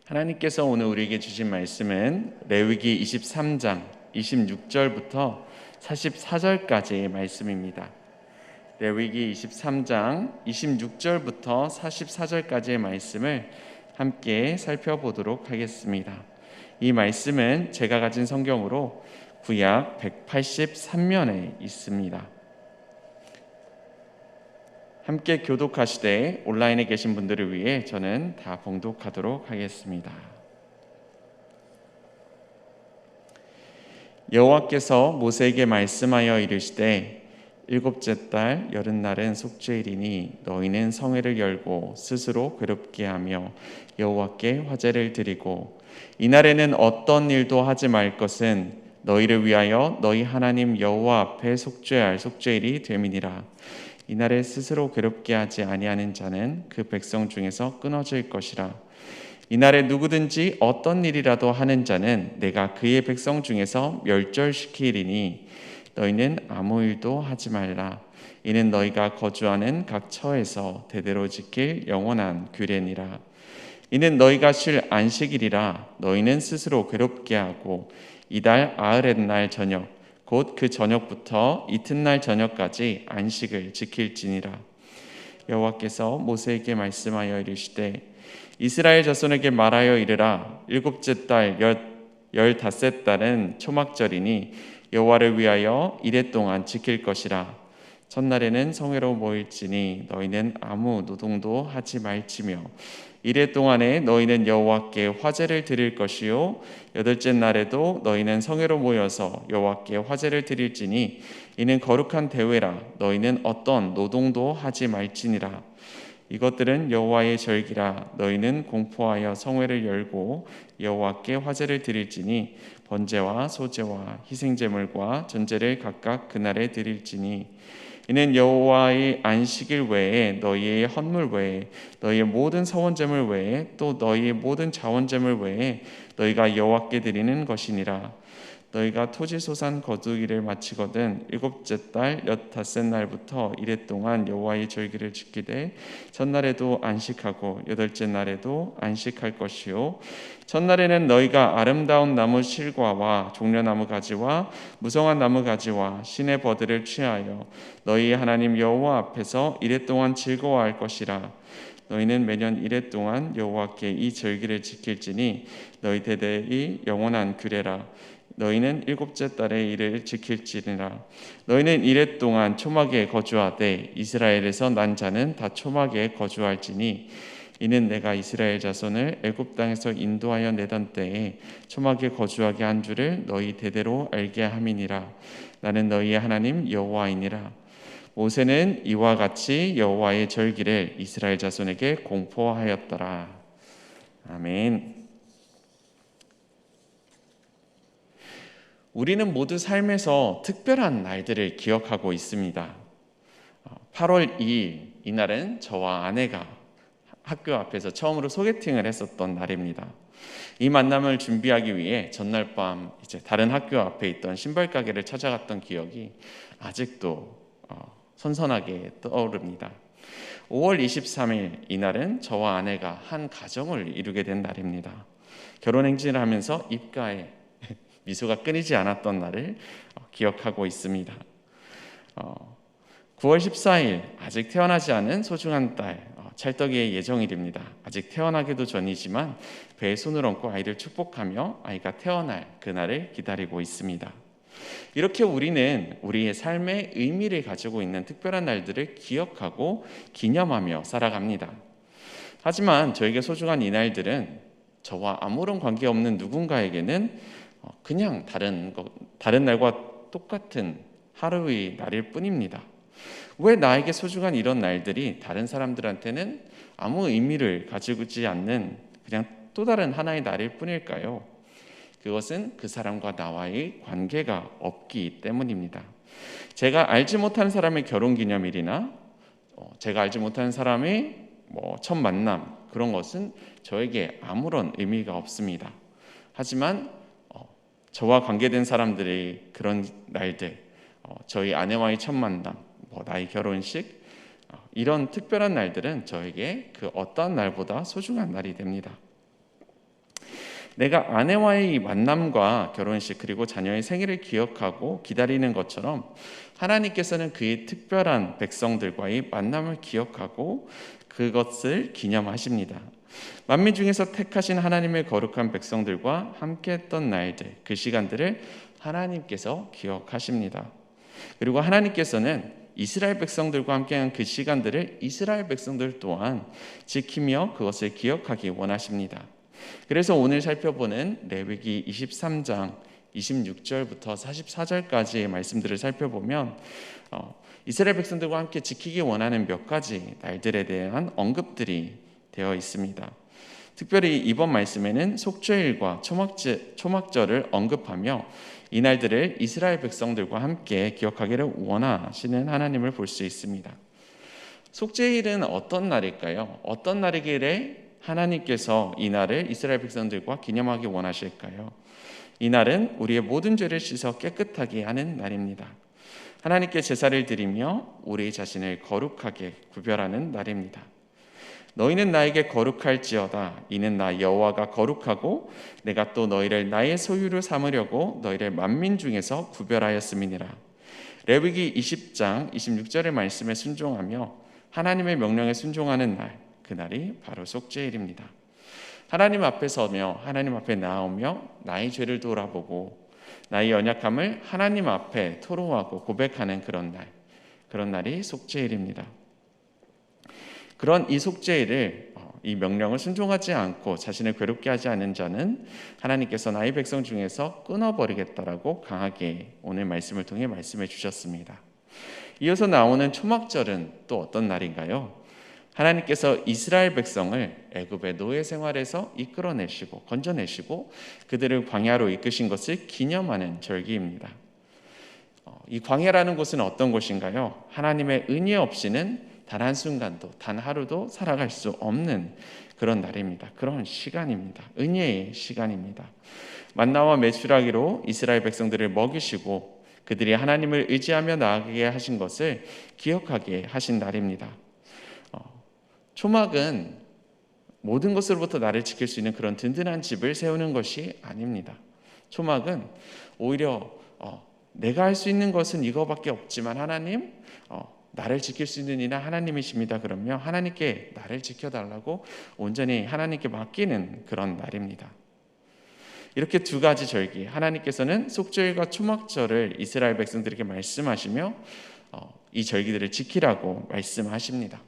하나님께서 오늘 우리에게 주신 말씀은 레위기 23장 26절부터 44절까지의 말씀입니다. 레위기 23장 26절부터 44절까지의 말씀을 함께 살펴보도록 하겠습니다. 이 말씀은 제가 가진 성경으로 구약 183면에 있습니다. 함께 교독하시되 온라인에 계신 분들을 위해 저는 다 봉독하도록 하겠습니다. 여호와께서 모세에게 말씀하여 이르시되 일곱째 달 여름날은 속죄일이니 너희는 성회를 열고 스스로 괴롭게 하며 여호와께 화제를 드리고 이날에는 어떤 일도 하지 말 것은 너희를 위하여 너희 하나님 여호와 앞에 속죄할 속죄일이 됨이니라. 이날에 스스로 괴롭게 하지 아니하는 자는 그 백성 중에서 끊어질 것이라. 이날에 누구든지 어떤 일이라도 하는 자는 내가 그의 백성 중에서 멸절시키리니 너희는 아무 일도 하지 말라. 이는 너희가 거주하는 각 처에서 대대로 지킬 영원한 규례니라. 이는 너희가 쉴 안식일이라. 너희는 스스로 괴롭게 하고 이달 아흐렛날 저녁 곧 그 저녁부터 이튿날 저녁까지 안식을 지킬지니라. 여호와께서 모세에게 말씀하여 이르시되 이스라엘 자손에게 말하여 이르라. 일곱째 달 열닷째 달은 초막절이니 여호와를 위하여 이레 동안 지킬 것이라. 첫날에는 성회로 모일지니 너희는 아무 노동도 하지 말지며 이레 동안에 너희는 여호와께 화제를 드릴 것이요 여덟째 날에도 너희는 성회로 모여서 여호와께 화제를 드릴지니 이는 거룩한 대회라. 너희는 어떤 노동도 하지 말지니라. 이것들은 여호와의 절기라. 너희는 공포하여 성회를 열고 여호와께 화제를 드릴지니 번제와 소제와 희생제물과 전제를 각각 그날에 드릴지니 이는 여호와의 안식일 외에 너희의 헌물 외에 너희의 모든 서원제물 외에 또 너희의 모든 자원제물 외에 너희가 여호와께 드리는 것이니라. 너희가 토지소산 거두기를 마치거든 일곱째 달 열닷째 날부터 이레 동안 여호와의 절기를 지키되 첫날에도 안식하고 여덟째 날에도 안식할 것이요 첫날에는 너희가 아름다운 나무 실과와 종려나무 가지와 무성한 나무 가지와 신의 버들을 취하여 너희 하나님 여호와 앞에서 이레 동안 즐거워할 것이라. 너희는 매년 이레 동안 여호와께 이 절기를 지킬지니 너희 대대의 영원한 규례라. 너희는 일곱째 달에 이를 지킬지니라. 너희는 이레 동안 초막에 거주하되 이스라엘에서 난 자는 다 초막에 거주할지니 이는 내가 이스라엘 자손을 애굽 땅에서 인도하여 내던 때에 초막에 거주하게 한 줄을 너희 대대로 알게 함이니라. 나는 너희의 하나님 여호와이니라. 모세는 이와 같이 여호와의 절기를 이스라엘 자손에게 공포하였더라. 아멘. 우리는 모두 삶에서 특별한 날들을 기억하고 있습니다. 8월 2일 이날은 저와 아내가 학교 앞에서 처음으로 소개팅을 했었던 날입니다. 이 만남을 준비하기 위해 전날 밤 다른 학교 앞에 있던 신발 가게를 찾아갔던 기억이 아직도 선선하게 떠오릅니다. 5월 23일 이날은 저와 아내가 한 가정을 이루게 된 날입니다. 결혼 행진을 하면서 입가에 미소가 끊이지 않았던 날을 기억하고 있습니다. 9월 14일 아직 태어나지 않은 소중한 딸 찰떡이의 예정일입니다. 아직 태어나기도 전이지만 배에 손을 얹고 아이를 축복하며 아이가 태어날 그날을 기다리고 있습니다. 이렇게 우리는 우리의 삶의 의미를 가지고 있는 특별한 날들을 기억하고 기념하며 살아갑니다. 하지만 저에게 소중한 이 날들은 저와 아무런 관계없는 누군가에게는 그냥 다른 날과 똑같은 하루의 날일 뿐입니다. 왜 나에게 소중한 이런 날들이 다른 사람들한테는 아무 의미를 가지지 않는 그냥 또 다른 하나의 날일 뿐일까요? 그것은 그 사람과 나와의 관계가 없기 때문입니다. 제가 알지 못하는 사람의 결혼기념일이나 제가 알지 못하는 사람의 첫 만남, 그런 것은 저에게 아무런 의미가 없습니다. 하지만 저와 관계된 사람들의 그런 날들, 저희 아내와의 첫 만남, 나의 결혼식, 이런 특별한 날들은 저에게 그 어떠한 날보다 소중한 날이 됩니다. 내가 아내와의 이 만남과 결혼식 그리고 자녀의 생일을 기억하고 기다리는 것처럼 하나님께서는 그의 특별한 백성들과의 만남을 기억하고 그것을 기념하십니다. 만민 중에서 택하신 하나님의 거룩한 백성들과 함께했던 날들, 그 시간들을 하나님께서 기억하십니다. 그리고 하나님께서는 이스라엘 백성들과 함께한 그 시간들을 이스라엘 백성들 또한 지키며 그것을 기억하기 원하십니다. 그래서 오늘 살펴보는 레위기 23장 26절부터 44절까지의 말씀들을 살펴보면 이스라엘 백성들과 함께 지키기 원하는 몇 가지 날들에 대한 언급들이 되어 있습니다. 특별히 이번 말씀에는 속죄일과 초막절을 언급하며 이 날들을 이스라엘 백성들과 함께 기억하기를 원하시는 하나님을 볼 수 있습니다. 속죄일은 어떤 날일까요? 어떤 날이길래 하나님께서 이 날을 이스라엘 백성들과 기념하기 원하실까요? 이 날은 우리의 모든 죄를 씻어 깨끗하게 하는 날입니다. 하나님께 제사를 드리며 우리 자신을 거룩하게 구별하는 날입니다. 너희는 나에게 거룩할지어다. 이는 나 여호와가 거룩하고 내가 또 너희를 나의 소유로 삼으려고 너희를 만민 중에서 구별하였음이니라. 레위기 20장 26절의 말씀에 순종하며 하나님의 명령에 순종하는 날, 그날이 바로 속죄일입니다. 하나님 앞에 서며 하나님 앞에 나오며 나의 죄를 돌아보고 나의 연약함을 하나님 앞에 토로하고 고백하는 그런 날이 속죄일입니다. 그런 이 속죄일을 이 명령을 순종하지 않고 자신을 괴롭게 하지 않은 자는 하나님께서 나의 백성 중에서 끊어버리겠다라고 강하게 오늘 말씀을 통해 말씀해 주셨습니다. 이어서 나오는 초막절은 또 어떤 날인가요? 하나님께서 이스라엘 백성을 애굽의 노예 생활에서 이끌어내시고 건져내시고 그들을 광야로 이끄신 것을 기념하는 절기입니다. 이 광야라는 곳은 어떤 곳인가요? 하나님의 은혜 없이는 단 한순간도 단 하루도 살아갈 수 없는 그런 날입니다. 그런 시간입니다. 은혜의 시간입니다. 만나와 메추라기로 이스라엘 백성들을 먹이시고 그들이 하나님을 의지하며 나아가게 하신 것을 기억하게 하신 날입니다. 초막은 모든 것으로부터 나를 지킬 수 있는 그런 든든한 집을 세우는 것이 아닙니다. 초막은 오히려 내가 할 수 있는 것은 이거밖에 없지만 하나님 나를 지킬 수 있는 이는 하나님이십니다. 그러면 하나님께 나를 지켜달라고 온전히 하나님께 맡기는 그런 날입니다. 이렇게 두 가지 절기, 하나님께서는 속죄일과 초막절을 이스라엘 백성들에게 말씀하시며 이 절기들을 지키라고 말씀하십니다.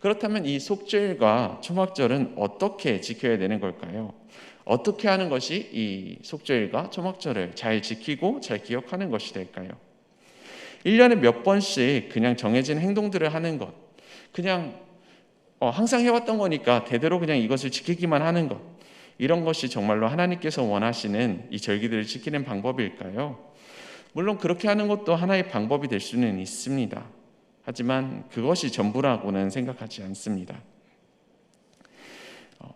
그렇다면 이 속죄일과 초막절은 어떻게 지켜야 되는 걸까요? 어떻게 하는 것이 이 속죄일과 초막절을 잘 지키고 잘 기억하는 것이 될까요? 1년에 몇 번씩 그냥 정해진 행동들을 하는 것, 그냥 항상 해왔던 거니까 대대로 그냥 이것을 지키기만 하는 것, 이런 것이 정말로 하나님께서 원하시는 이 절기들을 지키는 방법일까요? 물론 그렇게 하는 것도 하나의 방법이 될 수는 있습니다. 하지만 그것이 전부라고는 생각하지 않습니다.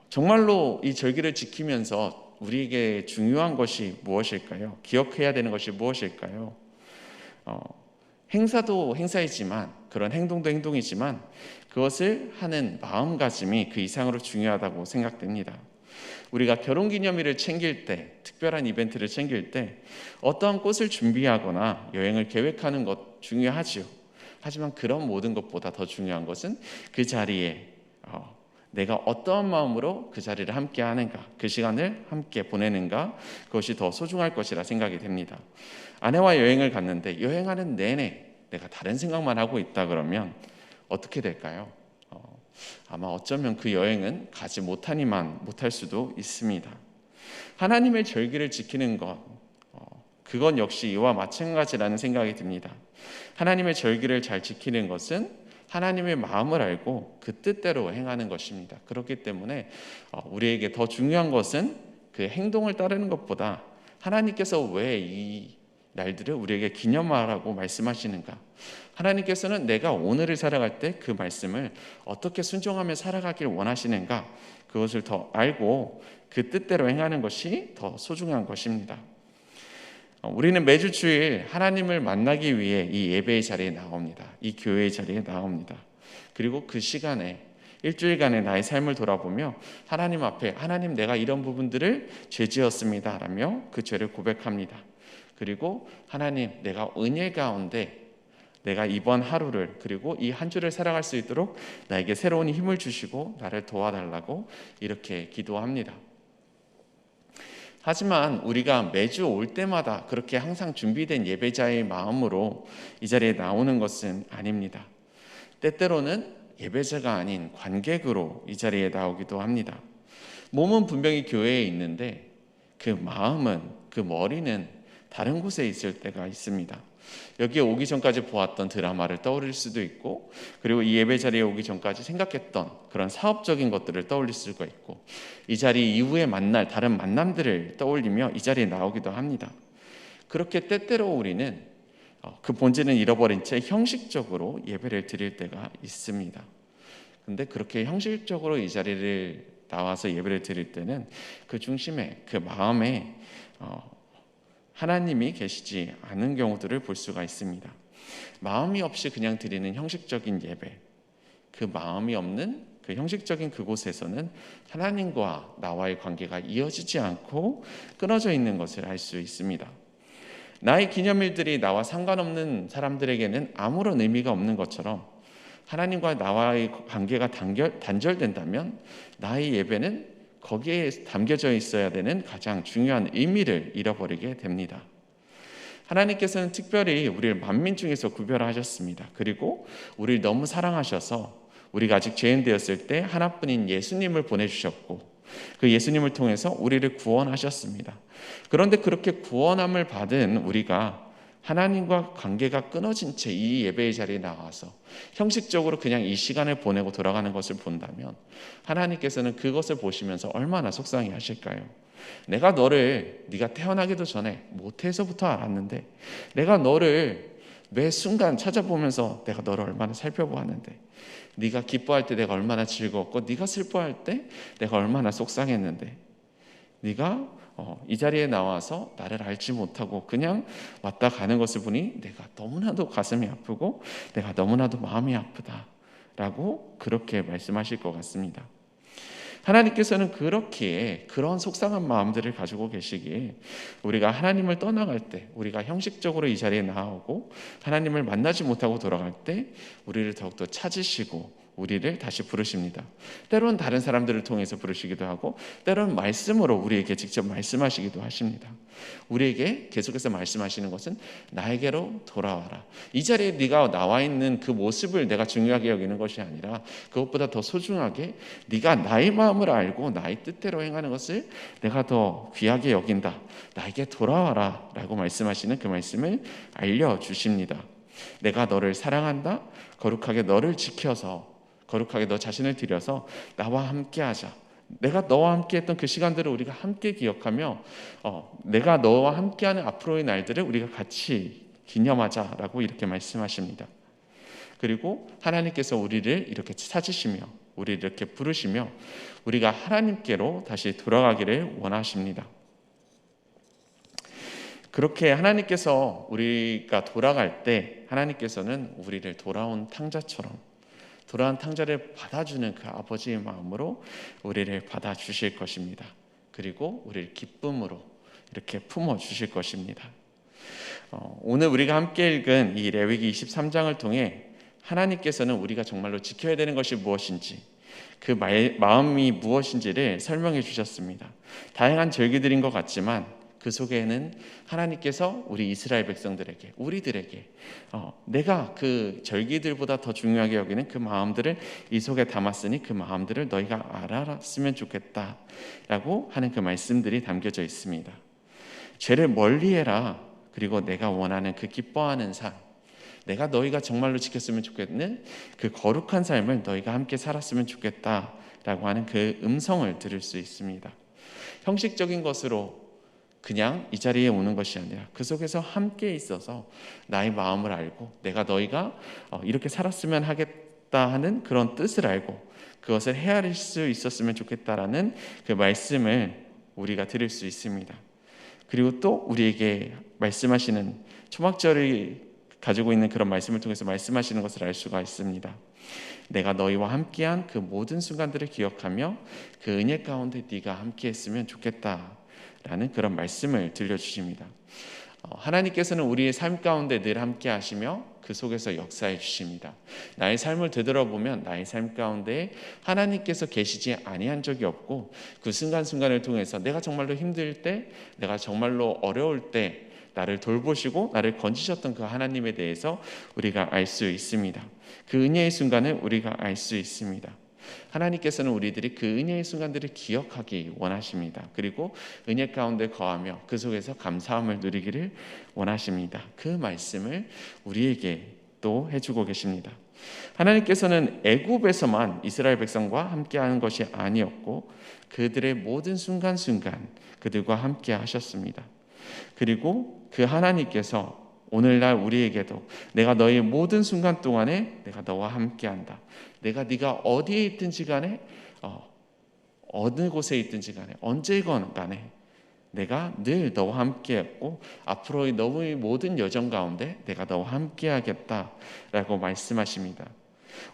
정말로 이 절기를 지키면서 우리에게 중요한 것이 무엇일까요? 기억해야 되는 것이 무엇일까요? 행사도 행사이지만 그런 행동도 행동이지만 그것을 하는 마음가짐이 그 이상으로 중요하다고 생각됩니다. 우리가 결혼기념일을 챙길 때, 특별한 이벤트를 챙길 때 어떠한 꽃을 준비하거나 여행을 계획하는 것 중요하지요. 하지만 그런 모든 것보다 더 중요한 것은 그 자리에 내가 어떠한 마음으로 그 자리를 함께 하는가, 그 시간을 함께 보내는가, 그것이 더 소중할 것이라 생각이 됩니다. 아내와 여행을 갔는데 여행하는 내내 내가 다른 생각만 하고 있다 그러면 어떻게 될까요? 아마 어쩌면 그 여행은 가지 못하니만 못할 수도 있습니다. 하나님의 절기를 지키는 것, 그건 역시 이와 마찬가지라는 생각이 듭니다. 하나님의 절기를 잘 지키는 것은 하나님의 마음을 알고 그 뜻대로 행하는 것입니다. 그렇기 때문에 우리에게 더 중요한 것은 그 행동을 따르는 것보다 하나님께서 왜 이 날들을 우리에게 기념하라고 말씀하시는가, 하나님께서는 내가 오늘을 살아갈 때 그 말씀을 어떻게 순종하며 살아가길 원하시는가, 그것을 더 알고 그 뜻대로 행하는 것이 더 소중한 것입니다. 우리는 매주 주일 하나님을 만나기 위해 이 예배의 자리에 나옵니다. 이 교회의 자리에 나옵니다. 그리고 그 시간에 일주일간의 나의 삶을 돌아보며 하나님 앞에 하나님 내가 이런 부분들을 죄지었습니다 라며 그 죄를 고백합니다. 그리고 하나님 내가 은혜 가운데 내가 이번 하루를 그리고 이 한 주를 살아갈 수 있도록 나에게 새로운 힘을 주시고 나를 도와달라고 이렇게 기도합니다. 하지만 우리가 매주 올 때마다 그렇게 항상 준비된 예배자의 마음으로 이 자리에 나오는 것은 아닙니다. 때때로는 예배자가 아닌 관객으로 이 자리에 나오기도 합니다. 몸은 분명히 교회에 있는데 그 마음은, 그 머리는 다른 곳에 있을 때가 있습니다. 여기에 오기 전까지 보았던 드라마를 떠올릴 수도 있고, 그리고 이 예배 자리에 오기 전까지 생각했던 그런 사업적인 것들을 떠올릴 수가 있고, 이 자리 이후에 만날 다른 만남들을 떠올리며 이 자리에 나오기도 합니다. 그렇게 때때로 우리는 그 본질은 잃어버린 채 형식적으로 예배를 드릴 때가 있습니다. 근데 그렇게 형식적으로 이 자리를 나와서 예배를 드릴 때는 그 중심에, 그 마음에 하나님이 계시지 않은 경우들을 볼 수가 있습니다. 마음이 없이 그냥 드리는 형식적인 예배, 그 마음이 없는 그 형식적인 그곳에서는 하나님과 나와의 관계가 이어지지 않고 끊어져 있는 것을 알 수 있습니다. 나의 기념일들이 나와 상관없는 사람들에게는 아무런 의미가 없는 것처럼 하나님과 나와의 관계가 단절된다면 나의 예배는 거기에 담겨져 있어야 되는 가장 중요한 의미를 잃어버리게 됩니다. 하나님께서는 특별히 우리를 만민 중에서 구별하셨습니다. 그리고 우리를 너무 사랑하셔서 우리가 아직 죄인 되었을 때 하나뿐인 예수님을 보내주셨고 그 예수님을 통해서 우리를 구원하셨습니다. 그런데 그렇게 구원함을 받은 우리가 하나님과 관계가 끊어진 채 이 예배의 자리에 나와서 형식적으로 그냥 이 시간을 보내고 돌아가는 것을 본다면 하나님께서는 그것을 보시면서 얼마나 속상해 하실까요? 내가 네가 태어나기도 전에 모태에서부터 알았는데, 내가 너를 매 순간 찾아보면서 내가 너를 얼마나 살펴보았는데, 네가 기뻐할 때 내가 얼마나 즐거웠고 네가 슬퍼할 때 내가 얼마나 속상했는데, 네가 이 자리에 나와서 나를 알지 못하고 그냥 왔다 가는 것을 보니 내가 너무나도 가슴이 아프고 내가 너무나도 마음이 아프다라고 그렇게 말씀하실 것 같습니다. 하나님께서는 그렇기에 그런 속상한 마음들을 가지고 계시기에 우리가 하나님을 떠나갈 때, 우리가 형식적으로 이 자리에 나오고 하나님을 만나지 못하고 돌아갈 때 우리를 더욱더 찾으시고 우리를 다시 부르십니다. 때로는 다른 사람들을 통해서 부르시기도 하고 때로는 말씀으로 우리에게 직접 말씀하시기도 하십니다. 우리에게 계속해서 말씀하시는 것은 나에게로 돌아와라. 이 자리에 네가 나와 있는 그 모습을 내가 중요하게 여기는 것이 아니라 그것보다 더 소중하게 네가 나의 마음을 알고 나의 뜻대로 행하는 것을 내가 더 귀하게 여긴다. 나에게 돌아와라 라고 말씀하시는 그 말씀을 알려주십니다. 내가 너를 사랑한다. 거룩하게 너를 지켜서 거룩하게 너 자신을 드려서 나와 함께하자. 내가 너와 함께했던 그 시간들을 우리가 함께 기억하며 내가 너와 함께하는 앞으로의 날들을 우리가 같이 기념하자라고 이렇게 말씀하십니다. 그리고 하나님께서 우리를 이렇게 찾으시며 우리를 이렇게 부르시며 우리가 하나님께로 다시 돌아가기를 원하십니다. 그렇게 하나님께서 우리가 돌아갈 때 하나님께서는 우리를 돌아온 탕자처럼 돌아온 탕자를 받아주는 그 아버지의 마음으로 우리를 받아주실 것입니다. 그리고 우리를 기쁨으로 이렇게 품어주실 것입니다. 오늘 우리가 함께 읽은 이 레위기 23장을 통해 하나님께서는 우리가 정말로 지켜야 되는 것이 무엇인지 그 마음이 무엇인지를 설명해 주셨습니다. 다양한 절기들인 것 같지만 그 속에는 하나님께서 우리 이스라엘 백성들에게 우리들에게 내가 그 절기들보다 더 중요하게 여기는 그 마음들을 이 속에 담았으니 그 마음들을 너희가 알았으면 좋겠다라고 하는 그 말씀들이 담겨져 있습니다. 죄를 멀리해라. 그리고 내가 원하는 그 기뻐하는 삶, 내가 너희가 정말로 지켰으면 좋겠는 그 거룩한 삶을 너희가 함께 살았으면 좋겠다라고 하는 그 음성을 들을 수 있습니다. 형식적인 것으로 그냥 이 자리에 오는 것이 아니라 그 속에서 함께 있어서 나의 마음을 알고 내가 너희가 이렇게 살았으면 하겠다 하는 그런 뜻을 알고 그것을 헤아릴 수 있었으면 좋겠다라는 그 말씀을 우리가 들을 수 있습니다. 그리고 또 우리에게 말씀하시는 초막절이 가지고 있는 그런 말씀을 통해서 말씀하시는 것을 알 수가 있습니다. 내가 너희와 함께한 그 모든 순간들을 기억하며 그 은혜 가운데 네가 함께했으면 좋겠다라는 그런 말씀을 들려주십니다. 하나님께서는 우리의 삶 가운데 늘 함께 하시며 그 속에서 역사해 주십니다. 나의 삶을 되돌아보면 나의 삶 가운데 하나님께서 계시지 아니한 적이 없고, 그 순간순간을 통해서 내가 정말로 힘들 때, 내가 정말로 어려울 때 나를 돌보시고 나를 건지셨던 그 하나님에 대해서 우리가 알 수 있습니다. 그 은혜의 순간을 우리가 알 수 있습니다. 하나님께서는 우리들이 그 은혜의 순간들을 기억하기 원하십니다. 그리고 은혜 가운데 거하며 그 속에서 감사함을 누리기를 원하십니다. 그 말씀을 우리에게 또 해주고 계십니다. 하나님께서는 애굽에서만 이스라엘 백성과 함께하는 것이 아니었고, 그들의 모든 순간순간 그들과 함께 하셨습니다. 그리고 그 하나님께서 오늘날 우리에게도 내가 너의 모든 순간 동안에 내가 너와 함께한다. 네가 어디에 있든지 간에 어느 곳에 있든지 간에 언제건 간에 내가 늘 너와 함께했고 앞으로의 너의 모든 여정 가운데 내가 너와 함께하겠다라고 말씀하십니다.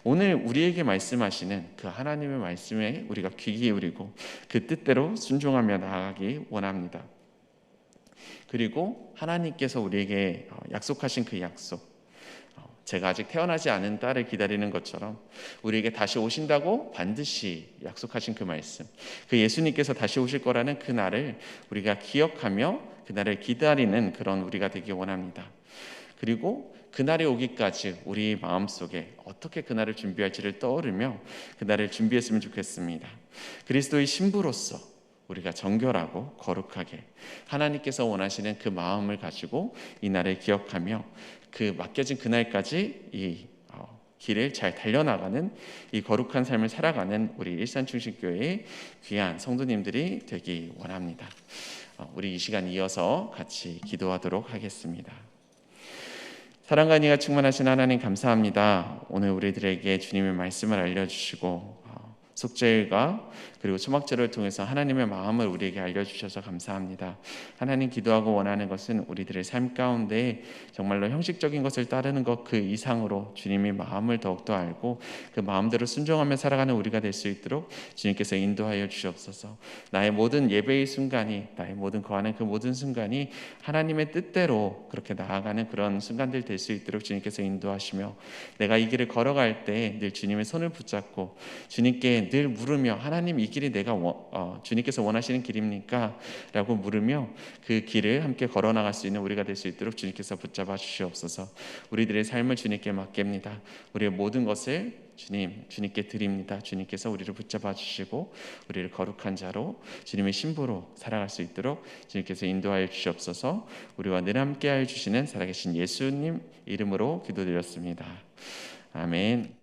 오늘 우리에게 말씀하시는 그 하나님의 말씀에 우리가 귀 기울이고 그 뜻대로 순종하며 나아가기 원합니다. 그리고 하나님께서 우리에게 약속하신 그 약속, 제가 아직 태어나지 않은 딸을 기다리는 것처럼 우리에게 다시 오신다고 반드시 약속하신 그 말씀, 그 예수님께서 다시 오실 거라는 그 날을 우리가 기억하며 그 날을 기다리는 그런 우리가 되기 원합니다. 그리고 그날이 오기까지 우리 마음속에 어떻게 그날을 준비할지를 떠오르며 그날을 준비했으면 좋겠습니다. 그리스도의 신부로서 우리가 정결하고 거룩하게 하나님께서 원하시는 그 마음을 가지고 이 날을 기억하며 그 맡겨진 그날까지 이 길을 잘 달려나가는 이 거룩한 삶을 살아가는 우리 일산중심교회의 귀한 성도님들이 되기 원합니다. 우리 이 시간 이어서 같이 기도하도록 하겠습니다. 사랑과 은혜가 충만하신 하나님 감사합니다. 오늘 우리들에게 주님의 말씀을 알려주시고 속죄일과 그리고 초막절을 통해서 하나님의 마음을 우리에게 알려주셔서 감사합니다. 하나님, 기도하고 원하는 것은 우리들의 삶 가운데 정말로 형식적인 것을 따르는 것 그 이상으로 주님의 마음을 더욱더 알고 그 마음대로 순종하며 살아가는 우리가 될 수 있도록 주님께서 인도하여 주시옵소서. 나의 모든 예배의 순간이, 나의 모든 거하는 그 모든 순간이 하나님의 뜻대로 그렇게 나아가는 그런 순간들 될 수 있도록 주님께서 인도하시며, 내가 이 길을 걸어갈 때 늘 주님의 손을 붙잡고 주님께 늘 물으며, 하나님, 이 길이 내가 주님께서 원하시는 길입니까? 라고 물으며 그 길을 함께 걸어나갈 수 있는 우리가 될 수 있도록 주님께서 붙잡아 주시옵소서. 우리들의 삶을 주님께 맡깁니다. 우리의 모든 것을 주님께 드립니다. 주님께서 우리를 붙잡아 주시고 우리를 거룩한 자로 주님의 신부로 살아갈 수 있도록 주님께서 인도하여 주시옵소서. 우리와 늘 함께하여 주시는 살아계신 예수님 이름으로 기도드렸습니다. 아멘.